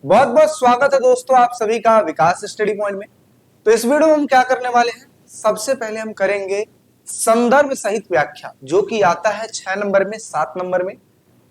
बहुत बहुत स्वागत है दोस्तों आप सभी का विकास स्टडी पॉइंट में। तो इस वीडियो में हम क्या करने वाले हैं, सबसे पहले हम करेंगे संदर्भ सहित व्याख्या, जो कि आता है 6 नंबर में, 7 नंबर में।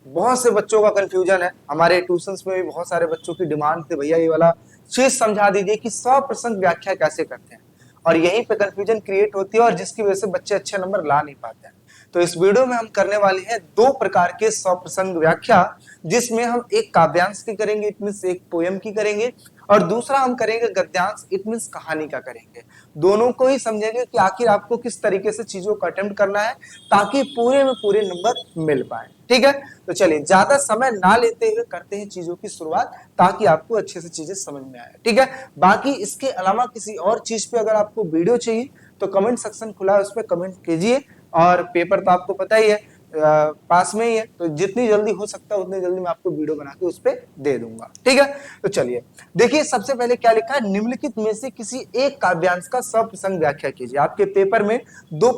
बहुत से बच्चों का कंफ्यूजन है, हमारे ट्यूशंस में भी बहुत सारे बच्चों की डिमांड थी, भैया ये वाला चीज समझा दीजिए कि सप्रसंग व्याख्या कैसे करते हैं, और यहीं पे कंफ्यूजन क्रिएट होती है और जिसकी वजह से बच्चे अच्छे नंबर ला नहीं पाते हैं। तो इस वीडियो में हम करने वाले हैं दो प्रकार के सप्रसंग व्याख्या, जिसमें हम एक काव्यांश की करेंगे, इट मींस एक पोयम की करेंगे, और दूसरा हम करेंगे गद्यांश, इट मींस कहानी का करेंगे। दोनों को ही समझेंगे कि आखिर आपको किस तरीके से चीजों को अटेम्प्ट करना है ताकि पूरे में पूरे नंबर मिल पाए। ठीक है, तो चलिए ज्यादा समय ना लेते हुए करते हैं चीजों की शुरुआत, ताकि आपको अच्छे से चीजें समझ में आए। ठीक है, बाकी इसके अलावा किसी और चीज पे अगर आपको वीडियो चाहिए तो कमेंट सेक्शन खुला है, उस पर कमेंट कीजिए। और पेपर तो आपको पता ही है पास में ही है, तो जितनी जल्दी हो सकता है उतनी जल्दी मैं आपको वीडियो बना के उस पर दे दूंगा। ठीक है, तो चलिए देखिए सबसे पहले क्या लिखा है, निम्नलिखित में से किसी एक काव्यांश का सप्रसंग व्याख्या कीजिए। आपके पेपर में दो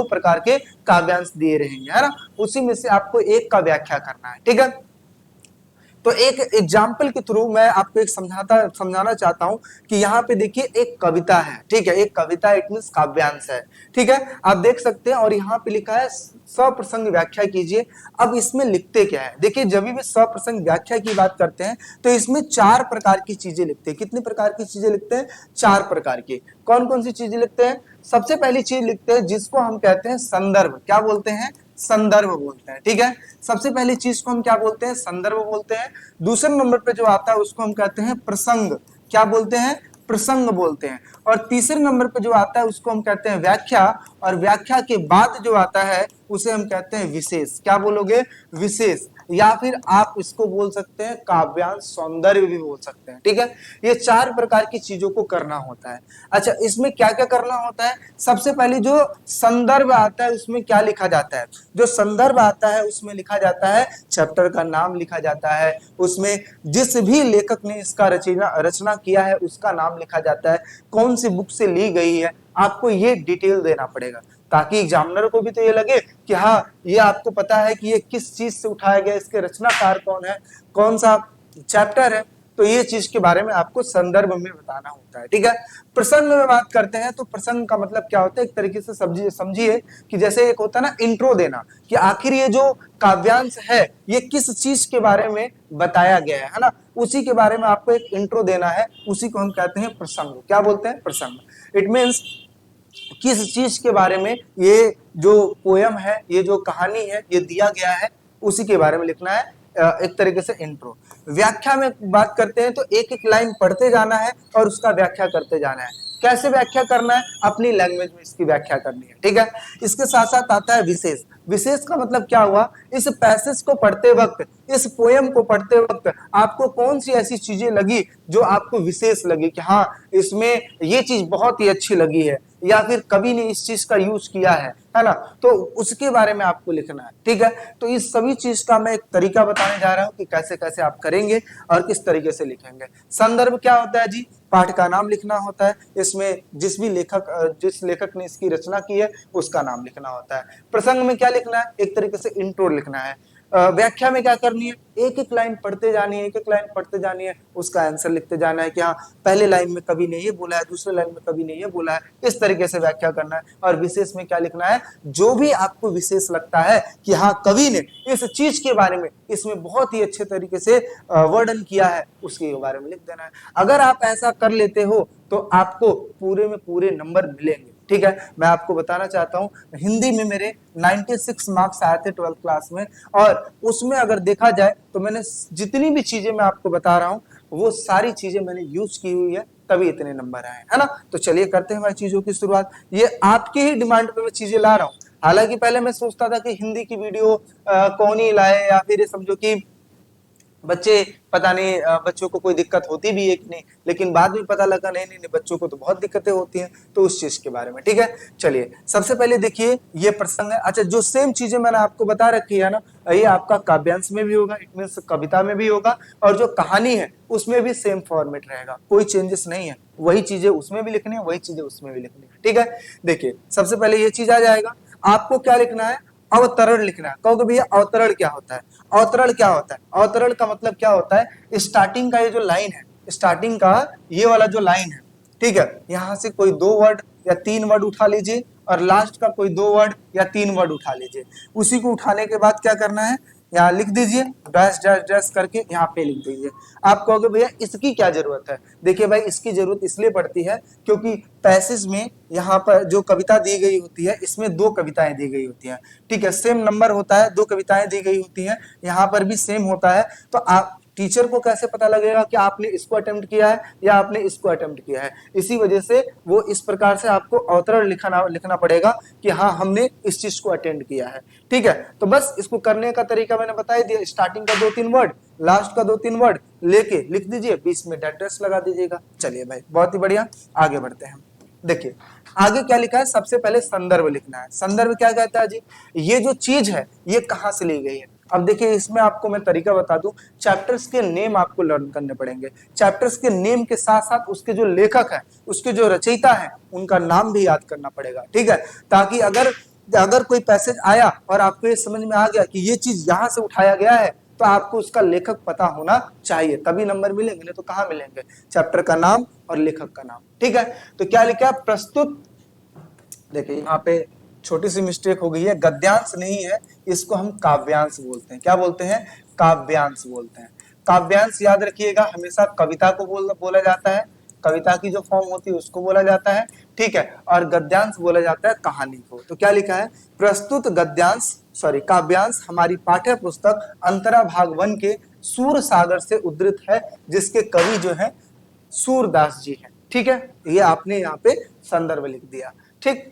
प्रकार के काव्यांश दिए रहेंगे, है ना, उसी में से आपको एक का व्याख्या करना है। ठीक है, तो एक एग्जाम्पल के थ्रू मैं आपको एक समझाना चाहता हूं कि यहाँ पे देखिए एक कविता है। ठीक है, एक कविता इट मींस काव्यांश है। ठीक है, आप देख सकते हैं, और यहाँ पे लिखा है सप्रसंग व्याख्या कीजिए। अब इसमें लिखते क्या है, देखिए जब भी सप्रसंग व्याख्या की बात करते हैं तो इसमें 4 प्रकार की चीजें लिखते हैं। कितनी प्रकार की चीजें लिखते हैं? 4 प्रकार की। कौन कौन सी चीजें लिखते हैं? सबसे पहली चीज लिखते हैं जिसको हम कहते हैं संदर्भ। क्या बोलते हैं? संदर्भ बोलते हैं। ठीक है, सबसे पहली चीज को हम क्या बोलते हैं? संदर्भ बोलते हैं। दूसरे नंबर पे जो आता है उसको हम कहते हैं प्रसंग। क्या बोलते हैं? प्रसंग बोलते हैं। और तीसरे नंबर पे जो आता है उसको हम कहते हैं व्याख्या, और व्याख्या के बाद जो आता है उसे हम कहते हैं विशेष। क्या बोलोगे? विशेष, या फिर आप इसको बोल सकते हैं काव्यांश, सौंदर्य भी बोल सकते हैं। ठीक है, ये 4 प्रकार की चीजों को करना होता है। अच्छा, इसमें क्या क्या करना होता है? सबसे पहले जो संदर्भ आता है उसमें क्या लिखा जाता है? जो संदर्भ आता है उसमें लिखा जाता है चैप्टर का नाम लिखा जाता है, उसमें जिस भी लेखक ने इसका रचना किया है उसका नाम लिखा जाता है, कौन सी बुक से ली गई है, आपको ये डिटेल देना पड़ेगा, ताकि एग्जामिनर को भी तो ये लगे कि हाँ ये आपको पता है कि ये किस चीज से उठाया गया, इसके रचनाकार कौन है, कौन सा चैप्टर है। तो ये चीज के बारे में आपको संदर्भ में बताना होता है। ठीक है, प्रसंग में बात करते हैं तो प्रसंग का मतलब क्या होता है, एक तरीके से समझिए कि जैसे एक होता है ना इंट्रो देना, कि आखिर ये जो काव्यांश है ये किस चीज के बारे में बताया गया है ना, उसी के बारे में आपको एक इंट्रो देना है, उसी को हम कहते हैं प्रसंग। क्या बोलते हैं? प्रसंग। इट मीन्स किस चीज के बारे में ये जो पोयम है, ये जो कहानी है, ये दिया गया है, उसी के बारे में लिखना है, एक तरीके से इंट्रो। व्याख्या में बात करते हैं तो एक एक लाइन पढ़ते जाना है और उसका व्याख्या करते जाना है। कैसे व्याख्या करना है? अपनी लैंग्वेज में इसकी व्याख्या करनी है। ठीक है, इसके साथ साथ आता है विशेष। विशेष का मतलब क्या हुआ? इस पैसेज को पढ़ते वक्त, इस पोयम को पढ़ते वक्त आपको कौन सी ऐसी चीजें लगी जो आपको विशेष लगी कि हाँ इसमें ये चीज बहुत ही अच्छी लगी है, या फिर कवि ने इस चीज का यूज किया है ना, तो उसके बारे में आपको लिखना है। ठीक है, तो इस सभी चीज का मैं एक तरीका बताने जा रहा हूं कि कैसे कैसे आप करेंगे और किस तरीके से लिखेंगे। संदर्भ क्या होता है जी? पाठ का नाम लिखना होता है, इसमें जिस लेखक ने इसकी रचना की है उसका नाम लिखना होता है। प्रसंग में क्या लिखना है? एक तरीके से इंट्रो लिखना है। व्याख्या में क्या करनी है? एक एक लाइन पढ़ते जानी है, एक एक लाइन पढ़ते जानी है, उसका आंसर लिखते जाना है कि हाँ पहले लाइन में कवि ने ये बोला है, दूसरे लाइन में कवि ने ये बोला है, इस तरीके से व्याख्या करना है। और विशेष में क्या लिखना है? जो भी आपको विशेष लगता है कि हाँ कवि ने इस चीज के बारे में इसमें बहुत ही अच्छे तरीके से वर्णन किया है, उसके बारे में लिख देना है। अगर आप ऐसा कर लेते हो तो आपको पूरे में पूरे नंबर मिलेंगे। ठीक है, मैं आपको बताना चाहता हूं, हिंदी में मेरे 96 मार्क्स आए थे 12th क्लास में, और उसमें अगर देखा जाए तो मैंने जितनी भी चीजें मैं आपको बता रहा हूं वो सारी चीजें मैंने यूज की हुई है, तभी इतने नंबर आए, है ना। तो चलिए करते हैं भाई चीजों की शुरुआत। ये आपकी ही डिमांड पे मैं चीजें ला रहा हूं। हालांकि पहले मैं सोचता था कि हिंदी की वीडियो कौन ही लाए, या फिर ये समझो कि बच्चे पता नहीं बच्चों को कोई दिक्कत होती भी है कि नहीं, लेकिन बाद में पता लगा नहीं नहीं नहीं, बच्चों को तो बहुत दिक्कतें होती हैं, तो उस चीज के बारे में। ठीक है, चलिए सबसे पहले देखिए ये प्रसंग है। अच्छा, जो सेम चीजें मैंने आपको बता रखी है ना, ये आपका काव्यांश में भी होगा, इट मींस कविता में भी होगा, और जो कहानी है उसमें भी सेम फॉर्मेट रहेगा, कोई चेंजेस नहीं है। वही चीजें उसमें भी लिखनी है, वही चीजें उसमें भी लिखनी है। ठीक है, देखिए सबसे पहले ये चीज आ जाएगा, आपको क्या लिखना है? अवतरण लिखना है। कहोगे भैया अवतरण क्या होता है? अवतरण क्या होता है? अवतरण का मतलब क्या होता है? स्टार्टिंग का ये जो लाइन है, स्टार्टिंग का ये वाला जो लाइन है, ठीक है, यहां से कोई 2 वर्ड या 3 वर्ड उठा लीजिए और लास्ट का कोई 2 वर्ड या 3 वर्ड उठा लीजिए। उसी को उठाने के बाद क्या करना है, यहाँ लिख दीजिए डैश डैश डैश करके यहाँ पे लिख दीजिए। आप कहोगे भैया इसकी क्या जरूरत है? देखिए भाई, इसकी जरूरत इसलिए पड़ती है क्योंकि पैसेज में यहाँ पर जो कविता दी गई होती है, इसमें 2 कविताएं दी गई होती हैं, ठीक है, सेम नंबर होता है, 2 कविताएं दी गई होती हैं, यहाँ पर भी सेम होता है। तो आप टीचर को कैसे पता लगेगा कि आपने इसको अटेम्प्ट किया है या आपने इसको अटेम्प्ट किया है? इसी वजह से वो इस प्रकार से आपको अवतरण लिखना पड़ेगा कि हाँ हमने इस चीज को अटेम्प्ट किया है, ठीक है। तो बस इसको करने का तरीका मैंने बता दिया, स्टार्टिंग का 2-3 वर्ड, लास्ट का 2-3 वर्ड लेके लिख दीजिए, बीच में डैश लगा दीजिएगा। चलिए भाई बहुत ही बढ़िया, आगे बढ़ते हैं। देखिए आगे क्या लिखा है, सबसे पहले संदर्भ लिखना है। संदर्भ क्या कहता है जी? ये जो चीज है ये कहां से ली गई है। अब देखिए इसमें आपको मैं तरीका बता दूं, चैप्टर्स के नेम आपको लर्न करने पड़ेंगे। चैप्टर्स के नेम के साथ साथ उसके जो लेखक है, उसके जो रचयिता है, उनका नाम भी याद करना पड़ेगा, ठीक है, ताकि अगर कोई पैसेज आया और आपको ये समझ में आ गया कि ये चीज यहां से उठाया गया है, तो आपको उसका लेखक पता होना चाहिए, तभी नंबर मिलेंगे, नहीं तो कहां मिलेंगे? चैप्टर का नाम और लेखक का नाम, ठीक है। तो क्या लिखा है? प्रस्तुत, देखिए यहाँ पे छोटी सी मिस्टेक हो गई है, गद्यांश नहीं है, इसको हम काव्यांश बोलते हैं। क्या बोलते हैं? काव्यांश बोलते हैं। काव्यांश याद रखिएगा, हमेशा कविता को बोला जाता है, कविता की जो फॉर्म होती है उसको बोला जाता है, ठीक है, और गद्यांश बोला जाता है कहानी को। तो क्या लिखा है? प्रस्तुत काव्यांश हमारी पाठ्य पुस्तक अंतरा भाग 1 के सूर सागर से उद्धृत है, जिसके कवि जो है सूरदास जी हैं, ठीक है। ये आपने यहाँ पे संदर्भ लिख दिया, ठीक।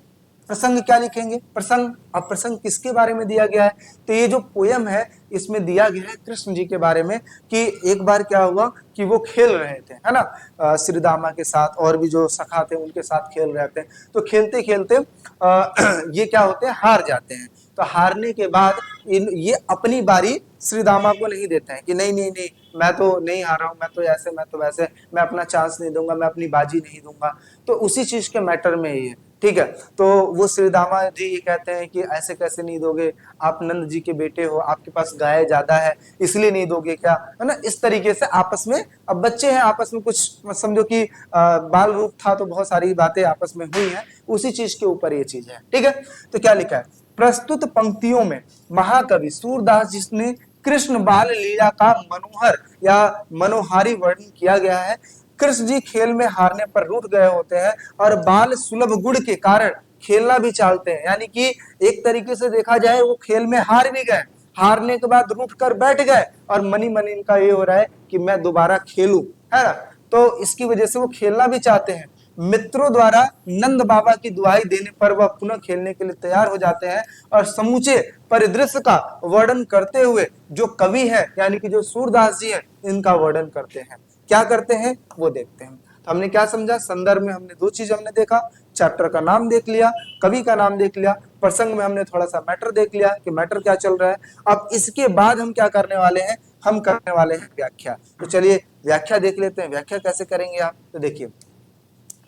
प्रसंग क्या लिखेंगे? प्रसंग, अब प्रसंग किसके बारे में दिया गया है? तो ये जो पोयम है इसमें दिया गया है कृष्ण जी के बारे में, कि एक बार क्या हुआ कि वो खेल रहे थे, है ना, श्रीदामा के साथ, और भी जो सखा थे उनके साथ खेल रहे थे। तो खेलते खेलते ये क्या होते हैं, हार जाते हैं। तो हारने के बाद ये अपनी बारी श्रीदामा को नहीं देते हैं कि नहीं नहीं नहीं, मैं तो नहीं हारा हूं, मैं तो ऐसे, मैं तो वैसे, मैं अपना चांस नहीं दूंगा, मैं अपनी बाजी नहीं दूंगा। तो उसी चीज के मैटर में ही है, ठीक है। तो वो श्रीदामा जी ये कहते हैं कि ऐसे कैसे नहीं दोगे, आप नंद जी के बेटे हो, आपके पास गाय ज्यादा है, इसलिए नहीं दोगे क्या, है ना। इस तरीके से आपस में, अब बच्चे हैं, आपस में कुछ समझो कि बाल रूप था, तो बहुत सारी बातें आपस में हुई हैं, उसी चीज के ऊपर ये चीज है, ठीक है। तो क्या लिखा है? प्रस्तुत पंक्तियों में महाकवि सूरदास जिसने कृष्ण बाल लीला का मनोहर या मनोहारी वर्णन किया गया है। कृष्ण जी खेल में हारने पर रूठ गए होते हैं और बाल सुलभ गुण के कारण खेलना भी चाहते हैं, यानी कि एक तरीके से देखा जाए वो खेल में हार भी गए, हारने के बाद रूठ कर बैठ गए, और मनी मनी इनका ये हो रहा है कि मैं दोबारा खेलूं, है ना। तो इसकी वजह से वो खेलना भी चाहते हैं। मित्रों द्वारा नंद बाबा की दुआई देने पर वह पुनः खेलने के लिए तैयार हो जाते हैं, और समूचे परिदृश्य का वर्णन करते हुए जो कवि है, यानी कि जो सूरदास जी हैं, इनका वर्णन करते हैं। क्या करते हैं वो देखते हैं। तो हमने क्या समझा? संदर्भ में हमने 2 चीज हमने देखा, चैप्टर का नाम देख लिया, कवि का नाम देख लिया, प्रसंग में हमने थोड़ा सा मैटर देख लिया कि मैटर क्या चल रहा है। अब इसके बाद हम क्या करने वाले हैं? हम करने वाले हैं व्याख्या। तो चलिए व्याख्या देख लेते हैं, व्याख्या कैसे करेंगे आप। तो देखिए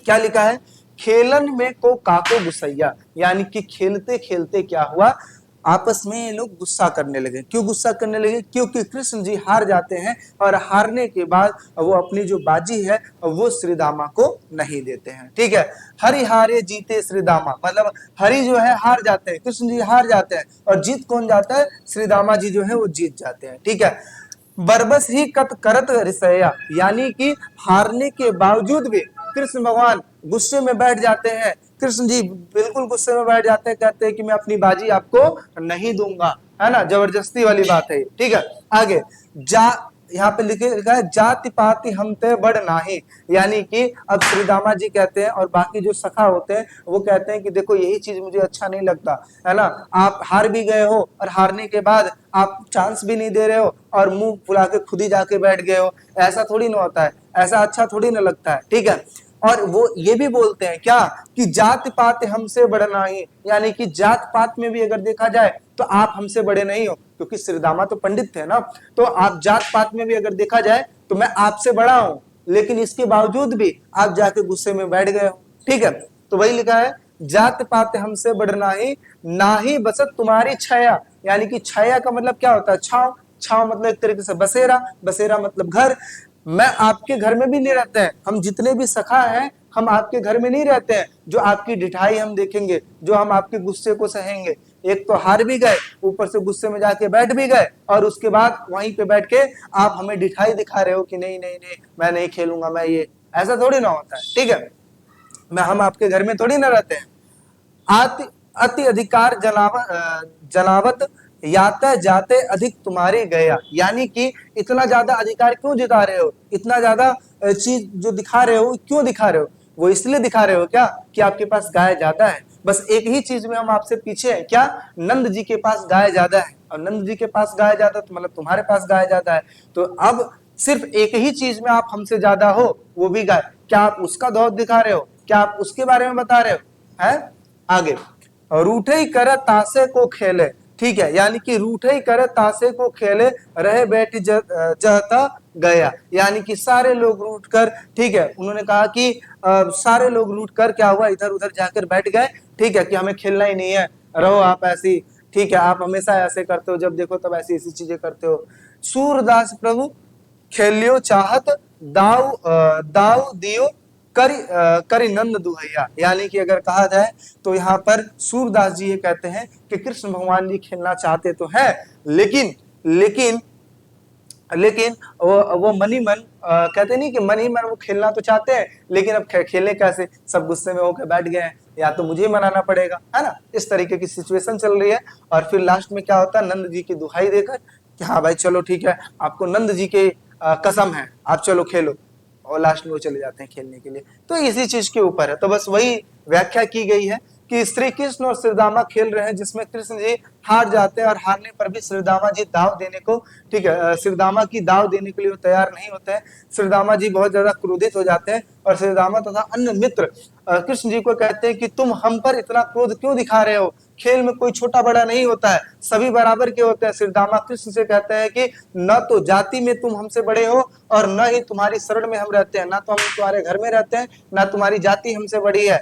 क्या लिखा है? खेलन में को काको गुस्सैया, यानी कि खेलते खेलते क्या हुआ, आपस में ये लोग गुस्सा करने लगे। क्यों गुस्सा करने लगे? क्योंकि कृष्ण जी हार जाते हैं, और हारने के बाद वो अपनी जो बाजी है वो श्रीदामा को नहीं देते हैं, ठीक है। हरि हारे जीते श्रीदामा, मतलब हरि जो है हार जाते हैं, कृष्ण जी हार जाते हैं, और जीत कौन जाता है? श्रीदामा जी जो है वो जीत जाते हैं, ठीक है। बरबस ही कत करत रिसया, यानी कि हारने के बावजूद भी कृष्ण भगवान गुस्से में बैठ जाते हैं। कृष्ण जी बिल्कुल गुस्से में बैठ जाते हैं, कहते हैं कि मैं अपनी बाजी आपको नहीं दूंगा, है ना, जबरदस्ती वाली बात है, ठीक है। आगे यहाँ पे लिखा है जाति पाति हम ते बड़ नाही, यानी कि अब श्रीदामा जी कहते हैं और बाकी जो सखा होते हैं वो कहते हैं कि देखो यही चीज मुझे अच्छा नहीं लगता, है ना, आप हार भी गए हो और हारने के बाद आप चांस भी नहीं दे रहे हो और मुंह फुला के खुद ही जाके बैठ गए हो, ऐसा थोड़ी ना होता है, ऐसा अच्छा थोड़ी ना लगता है, ठीक है। और वो ये भी बोलते हैं क्या कि जात पात हमसे बड़ा नहीं, यानी कि जात पात में भी अगर देखा जाए तो आप हमसे बड़े नहीं हो, क्योंकि श्रीदामा तो पंडित थे ना, तो आप जात पात में भी अगर देखा जाए तो मैं आपसे बड़ा हूं, लेकिन इसके बावजूद भी आप जाके गुस्से में बैठ गए हो, ठीक है। तो वही लिखा है जात पात हमसे बढ़ना ही, ना ही बसत तुम्हारी छाया। यानी कि छाया का मतलब क्या होता है? छांव। छांव मतलब एक तरीके से बसेरा, बसेरा मतलब घर। मैं आपके घर में भी नहीं रहते हैं, हम जितने भी सखा हैं हम आपके घर में नहीं रहते हैं जो आपकी ढिठाई हम देखेंगे, जो हम आपके गुस्से को सहेंगे। एक तो हार भी गए, ऊपर से गुस्से में जाके बैठ भी गए, और उसके बाद वहीं पे बैठ के आप हमें ढिठाई दिखा रहे हो कि नहीं नहीं नहीं मैं नहीं खेलूंगा, मैं ये। ऐसा थोड़ी ना होता है, ठीक है। मैं हम आपके घर में थोड़ी ना रहते हैं। अति अति अधिकार जनावत याते जाते अधिक तुम्हारे गया। यानी कि इतना ज्यादा अधिकार क्यों जता रहे हो, इतना ज्यादा चीज जो दिखा रहे हो, क्यों दिखा रहे हो? वो इसलिए दिखा रहे हो क्या कि आपके पास गाय ज्यादा है? बस एक ही चीज में हम आपसे पीछे हैं, क्या? नंद जी के पास गाय ज्यादा है, और नंद जी के पास गाय ज्यादा तो मतलब तुम्हारे पास गाय ज्यादा है। तो अब सिर्फ एक ही चीज में आप हमसे ज्यादा हो, वो भी गाय। क्या आप उसका दौर दिखा रहे हो? क्या आप उसके बारे में बता रहे हो? है आगे, रूठे ही कर तासे को खेले। ठीक है, यानी कि रूठे ही कर तासे को खेले, रहे बैठ जहता गया। यानी कि सारे लोग रूठ कर, ठीक है, उन्होंने कहा कि सारे लोग रूठ कर क्या हुआ, इधर उधर जाकर बैठ गए। ठीक है, कि हमें खेलना ही नहीं है, रहो आप ऐसी। ठीक है, आप हमेशा ऐसे करते हो, जब देखो तब ऐसी ऐसी चीजें करते हो। सूरदास प्रभु खेलियो चाहत, दाव दियो करी नंद दुहैया। यानी कि अगर कहा जाए तो यहाँ पर सूरदास जी ये कहते हैं कि कृष्ण भगवान जी खेलना चाहते तो है, लेकिन लेकिन लेकिन वो मनी मन कहते नहीं कि मन ही मन वो खेलना तो चाहते हैं, लेकिन अब खेले कैसे? सब गुस्से में होकर बैठ गए हैं, या तो मुझे मनाना पड़ेगा, है ना? इस तरीके की सिचुएशन चल रही है। और फिर लास्ट में क्या होता है, नंद जी की दुहाई देकर कि हाँ भाई चलो ठीक है, आपको नंद जी के कसम है, आप चलो खेलो। और लास्ट में वो चले जाते हैं खेलने के लिए। तो इसी चीज के ऊपर है, तो बस वही व्याख्या की गई है कि श्री कृष्ण और श्रीदामा खेल रहे हैं, जिसमें कृष्ण जी हार जाते हैं, और हारने पर भी श्रीदामा जी दाव देने को, ठीक है, श्रीदामा की दाव देने के लिए वो तैयार नहीं होते हैं। श्रीदामा जी बहुत ज्यादा क्रोधित हो जाते हैं, और श्रीदामा तथा अन्य मित्र कृष्ण जी को कहते हैं कि तुम हम पर इतना क्रोध क्यों दिखा रहे हो? खेल में कोई छोटा बड़ा नहीं होता है, सभी बराबर के होते हैं। श्रीदामा कृष्ण से कहते हैं कि न तो जाति में तुम हमसे बड़े हो, और न ही तुम्हारी शरण में हम रहते हैं, ना तो हम तुम्हारे घर में रहते हैं, ना तुम्हारी जाति हमसे बड़ी है,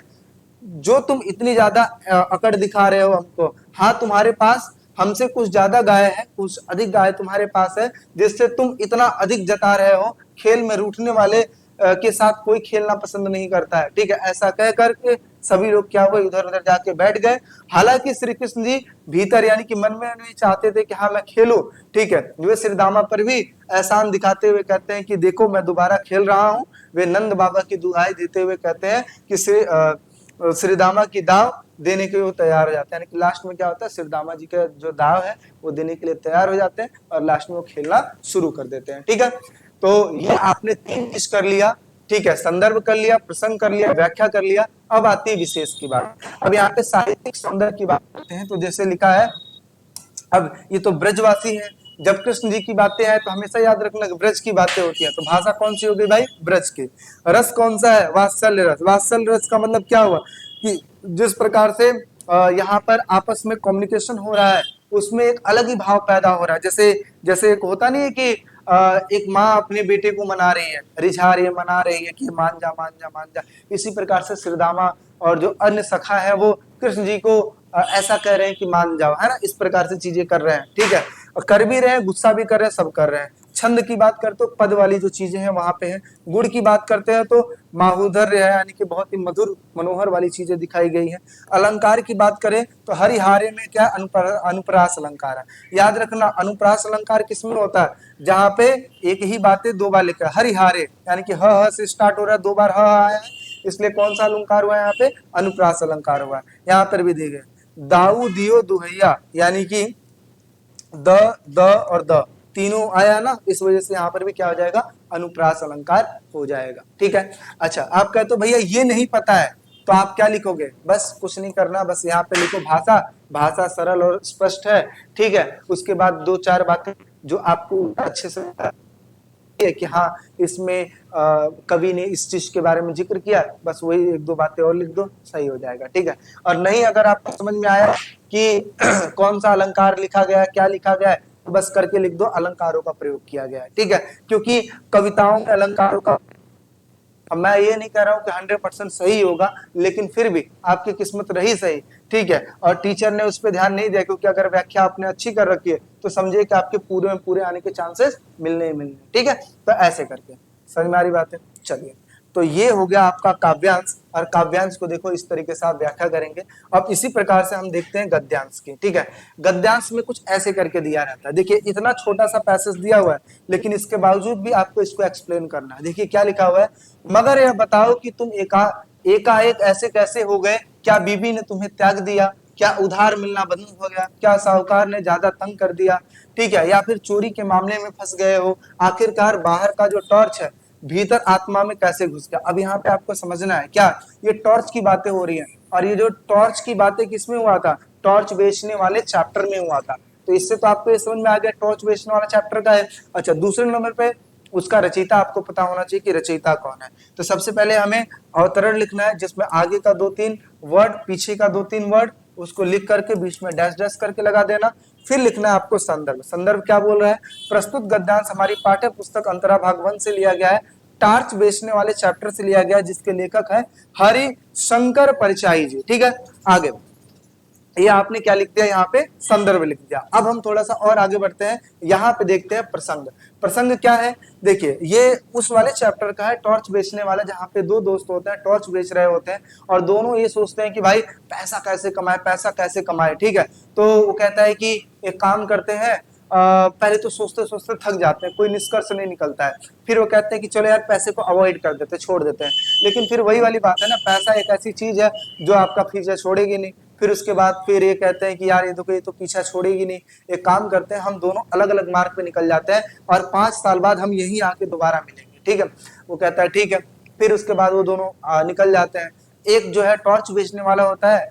जो तुम इतनी ज्यादा अकड़ दिखा रहे हो हमको। हाँ, तुम्हारे पास हमसे कुछ ज्यादा गाय है, कुछ अधिक गाय तुम्हारे पास है, जिससे तुम इतना अधिक जता रहे हो। खेल में रूठने वाले के साथ कोई खेलना पसंद नहीं करता है, ठीक है। ऐसा कह करके सभी लोग क्या हुए, इधर उधर जाके बैठ गए। हालांकि श्री कृष्ण जी भीतर यानी कि मन में नहीं चाहते थे कि हाँ मैं खेलूं, ठीक है। वे श्रीदामा पर भी एहसान दिखाते हुए कहते हैं कि देखो मैं दोबारा खेल रहा हूँ। वे नंद बाबा की दुहाई देते हुए कहते हैं कि श्रीदामा की दाव देने के लिए वो तैयार हो जाते हैं। यानी कि लास्ट में क्या होता है, श्रीदामा जी का जो दाव है वो देने के लिए तैयार हो जाते हैं, और लास्ट में वो खेलना शुरू कर देते हैं, ठीक है। तो ये आपने 3 चीज कर लिया, ठीक है, संदर्भ कर लिया, प्रसंग कर लिया, व्याख्या कर लिया। अब आती है विशेष की बात। अब यहाँ पे साहित्यिक सौंदर्य की बात करते हैं, तो जैसे लिखा है, अब ये तो ब्रजवासी है, जब कृष्ण जी की बातें हैं तो हमेशा याद रखना कि ब्रज की बातें होती है, तो भाषा कौन सी होगी भाई? ब्रज की। रस कौन सा है? वात्सल्य रस। वात्सल्य रस का मतलब क्या हुआ कि जिस प्रकार से यहाँ पर आपस में कम्युनिकेशन हो रहा है, उसमें एक अलग ही भाव पैदा हो रहा है। जैसे जैसे एक होता नहीं है कि एक माँ अपने बेटे को मना रही है, रिझा रही है, मना रही है कि मान जा मान जा मान जा। इसी प्रकार से श्रीदामा और जो अन्य सखा है वो कृष्ण जी को ऐसा कह रहे हैं कि मान जाओ, है ना। इस प्रकार से चीजें कर रहे हैं, ठीक है, और कर भी रहे हैं, गुस्सा भी कर रहे हैं, सब कर रहे हैं। छंद की बात करते तो पद वाली जो चीजें हैं वहां पे है। गुण की बात करते हैं तो माहुधर्य है, यानी कि बहुत ही मधुर मनोहर वाली चीजें दिखाई गई है। अलंकार की बात करें तो हरिहारे में क्या अनुप्रास अलंकार है। याद रखना, अनुप्रास अलंकार किसमें होता है? जहां पे एक ही बातें 2 बार लिखा है। हरिहारे यानी कि ह से स्टार्ट हो रहा है, 2 बार ह आया है, इसलिए कौन सा अलंकार हुआ है यहाँ पे? अनुप्रास अलंकार हुआ है। यहाँ पर भी देखे दाऊ दियो दुहैया, यानी कि द और द तीनों आया ना, इस वजह से यहाँ पर भी क्या हो जाएगा? अनुप्रास अलंकार हो जाएगा, ठीक है। अच्छा, आप कहते हो भैया ये नहीं पता है, तो आप क्या लिखोगे? बस कुछ नहीं करना, बस यहाँ पे लिखो भाषा। भाषा सरल और स्पष्ट है, ठीक है। उसके बाद 2-4 बातें जो आपको अच्छे से है कि हाँ इसमें कवि ने इस चीज के बारे में जिक्र किया, बस वही 1-2 बातें और लिख दो, सही हो जाएगा, ठीक है। और नहीं अगर आपको समझ में आया कि कौन सा अलंकार लिखा गया है, क्या लिखा गया है, तो बस करके लिख दो अलंकारों का प्रयोग किया गया है, ठीक है। क्योंकि कविताओं में अलंकारों का अब मैं ये नहीं कह रहा हूँ कि 100% सही होगा, लेकिन फिर भी आपकी किस्मत रही सही, ठीक है, और टीचर ने उस पर ध्यान नहीं दिया, क्योंकि अगर व्याख्या आपने अच्छी कर रखी है तो समझिए कि आपके पूरे में पूरे आने के चांसेस मिलने ही मिलने, ठीक है। तो ऐसे करके समझ में आ रही बात है। चलिए, तो ये हो गया आपका काव्यांश, और काव्यांश को देखो इस तरीके से आप व्याख्या करेंगे। अब इसी प्रकार से हम देखते हैं गद्यांश की, ठीक है। गद्यांश में कुछ ऐसे करके दिया रहता है, देखिए इतना छोटा सा पैसेज दिया हुआ है, लेकिन इसके बावजूद भी आपको इसको एक्सप्लेन करना है। देखिए क्या लिखा हुआ है, मगर यह बताओ कि तुम एकाएक ऐसे कैसे हो गए, क्या बीबी ने तुम्हें त्याग दिया, क्या उधार मिलना बंद हो गया, क्या साहूकार ने ज्यादा तंग कर दिया, ठीक है, या फिर चोरी के मामले में फंस गए हो, आखिरकार बाहर का जो टॉर्च है भीतर आत्मा में कैसे घुस गया। अब यहाँ पे आपको समझना है क्या, ये टॉर्च की बातें हो रही हैं, और ये जो टॉर्च की बातें किसमें हुआ था, टॉर्च बेचने वाले चैप्टर में हुआ था। तो इससे तो आपको ये समझ में आ गया टॉर्च बेचने वाला चैप्टर का है। अच्छा, दूसरे नंबर पे उसका रचयिता आपको पता होना चाहिए कि रचयिता कौन है। तो सबसे पहले हमें अवतरण लिखना है, जिसमें आगे का 2-3 वर्ड, पीछे का 2-3 वर्ड, उसको लिख करके बीच में डैश डैश करके लगा देना। फिर लिखना है आपको संदर्भ। संदर्भ क्या बोल रहा है, प्रस्तुत गद्यांश हमारी पाठ्य पुस्तक अंतरा भाग 1 से लिया गया है, टार्च बेचने वाले चैप्टर से लिया गया, जिसके लेखक है हरिशंकर परिचाई जी, ठीक है। आगे ये आपने क्या लिख दिया, यहाँ पे संदर्भ लिख दिया। अब हम थोड़ा सा और आगे बढ़ते हैं, यहाँ पे देखते हैं प्रसंग। प्रसंग क्या है, देखिए ये उस वाले चैप्टर का है, टॉर्च बेचने वाला, जहाँ पे दो दोस्त होते हैं, टॉर्च बेच रहे होते हैं, और दोनों ये सोचते हैं कि भाई पैसा कैसे कमाए, पैसा कैसे कमाए, ठीक है। तो वो कहता है कि एक काम करते हैं, पहले तो सोचते सोचते थक जाते हैं, कोई निष्कर्ष नहीं निकलता है। फिर वो कहते हैं कि चलो यार पैसे को अवॉइड कर देते, छोड़ देते हैं। लेकिन फिर वही वाली बात है ना, पैसा एक ऐसी चीज है जो आपका पीछा छोड़ेगी नहीं। फिर उसके बाद फिर ये कहते हैं कि यार ये तो पीछा छोड़ेगी नहीं, एक काम करते हैं हम दोनों अलग अलग मार्ग पे निकल जाते हैं, और 5 साल बाद हम यहीं आके दोबारा मिलेंगे, ठीक है। वो कहता है ठीक है। फिर उसके बाद वो दोनों निकल जाते हैं। एक जो है टॉर्च बेचने वाला होता है,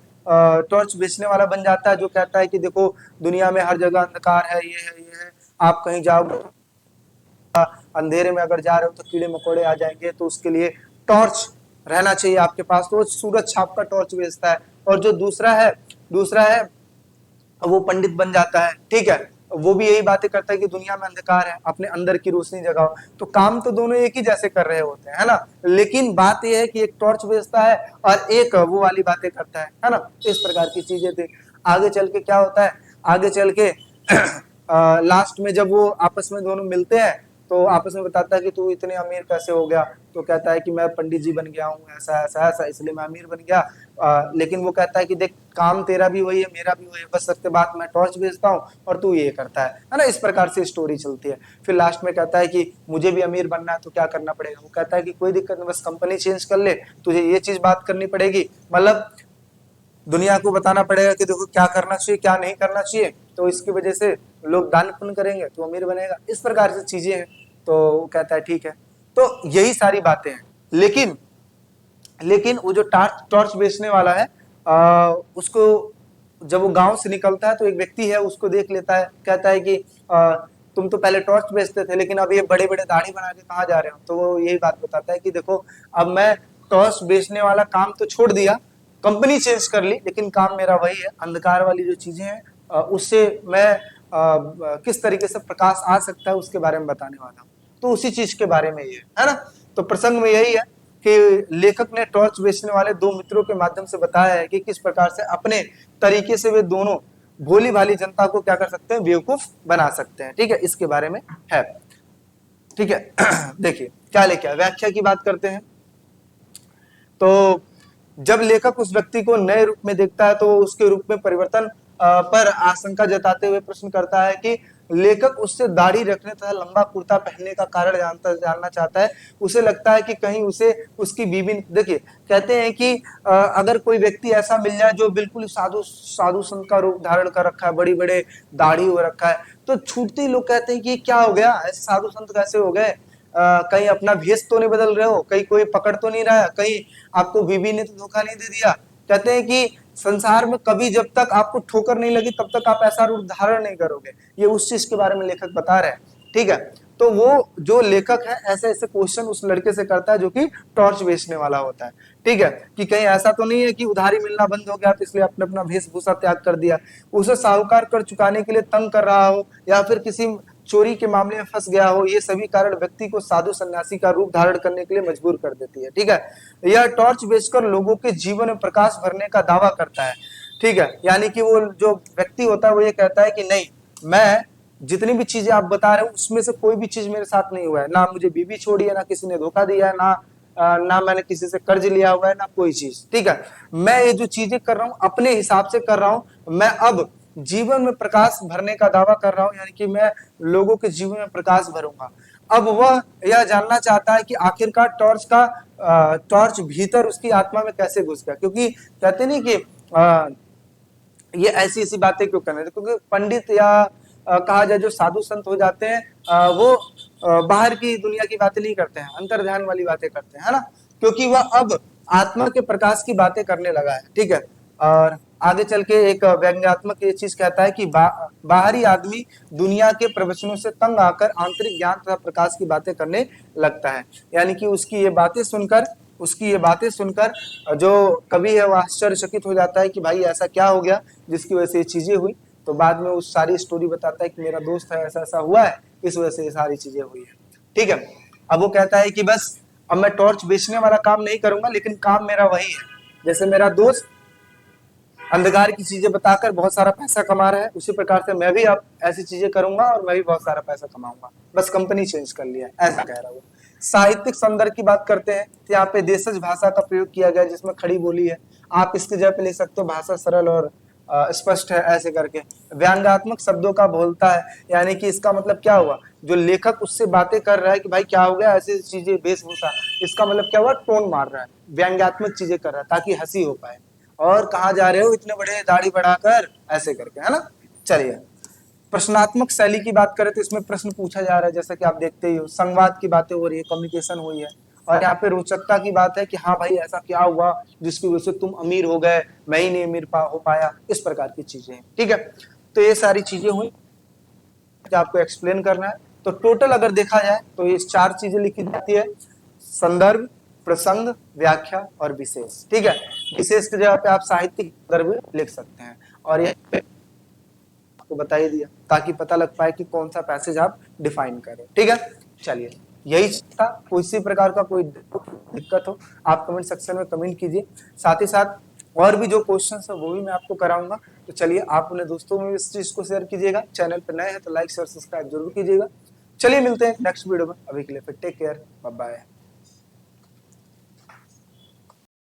टॉर्च बेचने वाला बन जाता है, जो कहता है कि देखो दुनिया में हर जगह अंधकार है, ये है, ये है, आप कहीं जाओ अंधेरे में अगर जा रहे हो तो कीड़े मकोड़े आ जाएंगे, तो उसके लिए टॉर्च रहना चाहिए आपके पास। तो सूरज छाप का टॉर्च बेचता है। और जो दूसरा है वो पंडित बन जाता है, ठीक है। वो भी यही बातें करता है कि दुनिया में अंधकार है, अपने अंदर की रोशनी जगाओ। तो काम तो दोनों एक ही जैसे कर रहे होते हैं, है ना। लेकिन बात यह है कि एक टॉर्च बेचता है और एक वो वाली बातें करता है ना। इस प्रकार की चीजें थी। आगे चल के क्या होता है, आगे चल के लास्ट में जब वो आपस में दोनों मिलते हैं, तो आपस में बताता है कि तू इतने अमीर कैसे हो गया। तो कहता है कि मैं पंडित जी बन गया हूँ, ऐसा ऐसा ऐसा, इसलिए मैं अमीर बन गया। लेकिन वो कहता है कि देख काम तेरा भी वही है, मेरा भी वही है, बस सबके बात मैं टॉर्च बेचता हूँ और तू ये करता है ना। इस प्रकार से स्टोरी चलती है। फिर लास्ट में कहता है कि मुझे भी अमीर बनना है, तो क्या करना पड़ेगा। वो कहता है कि कोई दिक्कत नहीं, बस कंपनी चेंज कर ले, तुझे ये चीज बात करनी पड़ेगी, मतलब दुनिया को बताना पड़ेगा कि देखो क्या करना चाहिए क्या नहीं करना चाहिए, तो इसकी वजह से लोग दान पुण्य करेंगे तो अमीर बनेगा। इस प्रकार से चीजें हैं। तो वो कहता है ठीक है। तो यही सारी बातें हैं। लेकिन वो जो टॉर्च बेचने वाला है, उसको जब वो गांव से निकलता है तो एक व्यक्ति है उसको देख लेता है, कहता है कि तुम तो पहले टॉर्च बेचते थे, लेकिन अब ये बड़े बड़े दाढ़ी बना के कहाँ जा रहे हो। तो वो यही बात बताता है कि देखो अब मैं टॉर्च बेचने वाला काम तो छोड़ दिया, कंपनी चेंज कर ली, लेकिन काम मेरा वही है। अंधकार वाली जो चीजें हैं उससे मैं किस तरीके से प्रकाश आ सकता है उसके बारे में बताने वाला हूँ। तो उसी चीज के बारे में ये है ना। तो प्रसंग में यही है कि लेखक ने टॉर्च बेचने वाले दो मित्रों के माध्यम से बताया है कि किस प्रकार से अपने तरीके से वे दोनों भोली भाली जनता को क्या कर सकते हैं, बेवकूफ बना सकते हैं, ठीक है। इसके बारे में है, ठीक है। देखिए क्या लेके व्याख्या की बात करते हैं। तो जब लेखक उस व्यक्ति को नए रूप में देखता है तो उसके रूप में परिवर्तन पर आशंका जताते हुए प्रश्न करता है कि लेखक उससे दाढ़ी रखने तथा लंबा कुर्ता पहनने का कारण जानना चाहता है। उसे लगता है कि कहीं उसे उसकी बीवी, देखिए कहते हैं कि अगर कोई व्यक्ति ऐसा मिल जाए जो बिल्कुल साधु संत का रूप धारण कर रखा है, बड़ी बड़े दाढ़ी हो रखा है, तो छूटते ही लोग कहते हैं कि क्या हो गया, ऐसे साधु संत कैसे हो गए, कहीं अपना भेष तो नहीं बदल रहे हो, कहीं कोई पकड़ तो नहीं रहा है, कहीं आपको बीवी ने तो धोखा नहीं दे दिया। कहते हैं कि संसार में कभी जब तक आपको ठोकर नहीं लगी तब तक आप ऐसा रूप धारण नहीं करोगे। ये उस चीज के बारे में लेखक बता रहे हैं, ठीक है। तो वो जो लेखक है ऐसे ऐसे क्वेश्चन उस लड़के से करता है जो कि टॉर्च बेचने वाला होता है, ठीक है। कि कहीं ऐसा तो नहीं है कि उधारी मिलना बंद हो गया तो इसलिए अपने अपना वेशभूषा त्याग कर दिया, उसे साहूकार कर चुकाने के लिए तंग कर रहा हो, या फिर किसी चोरी के मामले में फंस गया हो, ये सभी कारण व्यक्ति को साधु सन्यासी का रूप धारण करने के लिए मजबूर कर देती है। ठीक है, यह टॉर्च बेचकर लोगों के जीवन में प्रकाश भरने का दावा करता है। ठीक है, यानी कि वो जो व्यक्ति होता है वो ये कहता है कि नहीं, मैं जितनी भी चीजें आप बता रहे हो उसमें से कोई भी चीज मेरे साथ नहीं हुआ है, ना मुझे बीवी छोड़ी है, ना किसी ने धोखा दिया है, ना मैंने किसी से कर्ज लिया हुआ है, ना कोई चीज। ठीक है, मैं ये जो चीजें कर रहा हूँ अपने हिसाब से कर रहा हूँ, मैं अब जीवन में प्रकाश भरने का दावा कर रहा हूँ, यानी कि मैं लोगों के जीवन में प्रकाश भरूंगा। अब वह यह जानना चाहता है कि आखिरकार टॉर्च भीतर उसकी आत्मा में कैसे घुस गया, क्योंकि कहते नहीं कि ये ऐसी ऐसी बातें क्यों करने, क्योंकि पंडित या कहा जाए जो साधु संत हो जाते हैं वो बाहर की दुनिया की बातें नहीं करते हैं, अंतर ध्यान वाली बातें करते हैं, है ना, क्योंकि वह अब आत्मा के प्रकाश की बातें करने लगा है। ठीक है, और आगे चल के एक व्यंग्यात्मक ये चीज कहता है कि बाहरी आदमी दुनिया के प्रवचनों से तंग आकर आंतरिक ज्ञान तथा प्रकाश की बातें करने लगता है। यानी कि उसकी ये बातें सुनकर जो कवि है वह आश्चर्यचकित हो जाता है कि भाई ऐसा क्या हो गया जिसकी वजह से ये चीजें हुई। तो बाद में उस सारी स्टोरी बताता है कि मेरा दोस्त है, ऐसा ऐसा हुआ है, इस वजह से ये सारी चीजें हुई है। ठीक है, अब वो कहता है कि बस अब मैं टॉर्च बेचने वाला काम नहीं करूंगा, लेकिन काम मेरा वही है, जैसे मेरा दोस्त अंधकार की चीजें बताकर बहुत सारा पैसा कमा रहा है, उसी प्रकार से मैं भी अब ऐसी चीजें करूंगा और मैं भी बहुत सारा पैसा कमाऊंगा, बस कंपनी चेंज कर लिया है, ऐसा कह रहा है वो। साहित्यिक संदर्भ की बात करते हैं तो यहाँ पे देशज भाषा का प्रयोग किया गया जिसमें खड़ी बोली है, आप इसकी जगह पे ले सकते हो भाषा सरल और स्पष्ट है, ऐसे करके। व्यंग्यात्मक शब्दों का बोलता है, यानी कि इसका मतलब क्या हुआ, जो लेखक उससे बातें कर रहा है कि भाई क्या हो गया, ऐसी चीजें वेशभूषा, इसका मतलब क्या हुआ, टोन मार रहा है, व्यंग्यात्मक चीजें कर रहा है ताकि हंसी हो पाए, और कहाँ जा रहे हो इतने बड़े दाढ़ी बढ़ाकर, ऐसे करके, है ना। चलिए, प्रश्नात्मक शैली की बात करें तो इसमें प्रश्न पूछा जा रहा है, जैसा कि आप देखते ही हो, संवाद की बातें हो रही है, कम्युनिकेशन हुई है, और यहाँ पे रोचकता की बात है कि हाँ भाई ऐसा क्या हुआ जिसकी वजह से तुम अमीर हो गए, मैं ही नहीं हो पाया, इस प्रकार की चीजें हैं। ठीक है, तो ये सारी चीजें हुई जो आपको एक्सप्लेन करना है। तो टोटल अगर देखा जाए तो ये 4 चीजें लिखी जाती है, संदर्भ, प्रसंग, व्याख्या और विशेष। ठीक है, विशेष की जगह पे आप साहित्यिक संदर्भ लिख सकते हैं, और ये आपको बता ही दिया ताकि पता लग पाए कि कौन सा पैसेज आप डिफाइन करें। ठीक है, चलिए यही था। किसी प्रकार का कोई दिक्कत हो आप कमेंट सेक्शन में कमेंट कीजिए, साथ ही साथ और भी जो क्वेश्चंस है वो भी मैं आपको कराऊंगा। तो चलिए, आप अपने दोस्तों में इस चीज को शेयर कीजिएगा, चैनल पर नए हैं तो लाइक शेयर सब्सक्राइब जरूर कीजिएगा। चलिए मिलते हैं नेक्स्ट वीडियो में, अभी के लिए फिर टेक केयर, बाय बाय।